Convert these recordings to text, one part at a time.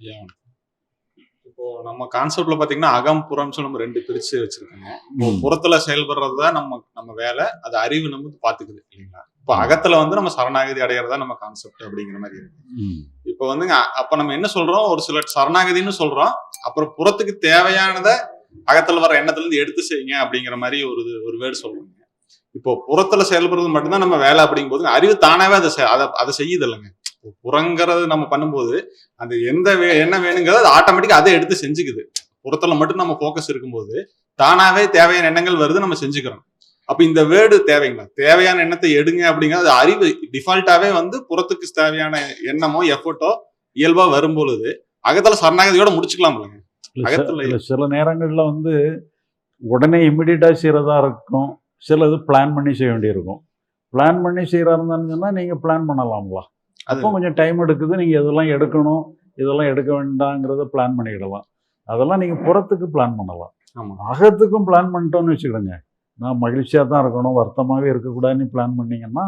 ஐயா, இப்போ நம்ம கான்செப்ட்ல பாத்தீங்கன்னா அகம் புறம் சொல்லி நம்ம ரெண்டு பிரிச்சு வச்சிருக்கோங்க. இப்போ புறத்துல செயல்படுறது தான் நம்ம நம்ம வேலை, அது அறிவு நம்ம பாத்துக்குது இல்லைங்களா? இப்போ அகத்துல வந்து நம்ம சரணாகதி அடையறதா நம்ம கான்செப்ட் அப்படிங்கிற மாதிரி இருக்கு. இப்போ வந்துங்க அப்ப நம்ம என்ன சொல்றோம், ஒரு சில சரணாகதின்னு சொல்றோம், அப்புறம் புறத்துக்கு தேவையானதை அகத்துல வர எண்ணத்துல இருந்து எடுத்து செய்யுங்க அப்படிங்கிற மாதிரி ஒரு வேர்டு சொல்றோங்க. இப்போ புறத்துல செயல்படுறது மட்டும்தான் நம்ம வேலை அப்படிங்கும் போது அறிவு தானாவே அதை செய்யுது இல்லைங்க. புறங்கிறது நம்ம பண்ணும்போது அது என்ன வேணுங்கிறது அது ஆட்டோமேட்டிக்கா அதை எடுத்து செஞ்சுக்குது. புறத்துல மட்டும் நம்ம போக்கஸ் இருக்கும்போது தானாவே தேவையான எண்ணங்கள் வருது, நம்ம செஞ்சுக்கிறோம். அப்ப இந்த வேர்டு தேவைங்களா? தேவையான எண்ணத்தை எடுங்க அப்படிங்கிறது அறிவு டிஃபால்ட்டாவே வந்து புறத்துக்கு தேவையான எண்ணமோ எஃபர்ட்டோ இயல்பா வரும் பொழுது அகத்துல சரணாகதியோட முடிச்சுக்கலாம் இல்லைங்க. அகத்துல சில நேரங்கள்ல வந்து உடனே இமிடியட்டா செய்யறதா இருக்கும், சிலது பிளான் பண்ணி செய்ய வேண்டியிருக்கும். பிளான் பண்ணி செய்யறா இருந்தான்னு சொன்னா நீங்க பிளான் பண்ணலாம்ங்களா? அப்போ கொஞ்சம் டைம் எடுக்குது, நீங்க இதெல்லாம் எடுக்கணும் இதெல்லாம் எடுக்க வேண்டாங்கிறத பிளான் பண்ணிக்கிடலாம். அதெல்லாம் நீங்க புறத்துக்கு பிளான் பண்ணலாம். அகத்துக்கும் பிளான் பண்ணிட்டோம்னு வச்சுக்கிடுங்க, நான் மகிழ்ச்சியா தான் இருக்கணும், வருத்தமாவே இருக்கக்கூடாதுன்னு பிளான் பண்ணீங்கன்னா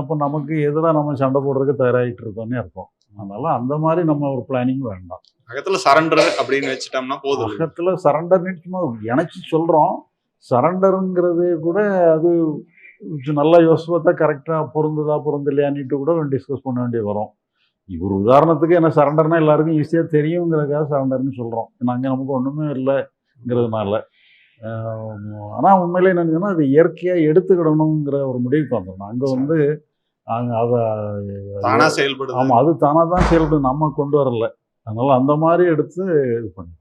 அப்போ நமக்கு எதிராக நம்ம சண்டை போடுறதுக்கு தயாராகிட்டு இருக்கோம்னே இருக்கும். அதனால அந்த மாதிரி நம்ம ஒரு பிளானிங் வேண்டாம். அகத்துல சரண்டர் அப்படின்னு வச்சுட்டோம்னா போதும். அகத்துல சரண்டர்னு சும்மா இணைச்சி சொல்றோம். சரண்டருங்கிறது கூட அது நல்லா யோசிச்சு பார்த்தா கரெக்டாக பொருந்துதா பொருந்தில்லையான்னுட்டு கூட டிஸ்கஸ் பண்ண வேண்டிய வரும். ஒரு உதாரணத்துக்கு என்ன சரண்டர்னா எல்லாருக்கும் ஈஸியாக தெரியுங்கிறதுக்காக சரண்டர்னு சொல்கிறோம். ஏன்னா அங்கே நமக்கு ஒன்றுமே இல்லைங்கிறதுனால. ஆனால் உண்மையிலே என்னன்னு சொன்னால் அது இயற்கையாக எடுத்துக்கிடணுங்கிற ஒரு முடிவுக்கு வந்துடணும். அங்கே வந்து அதை தானாக செயல்படுது. ஆமாம், அது தானாக தான் செயல்படுது, நம்ம கொண்டு வரல. அதனால் அந்த மாதிரி எடுத்து இது பண்ணி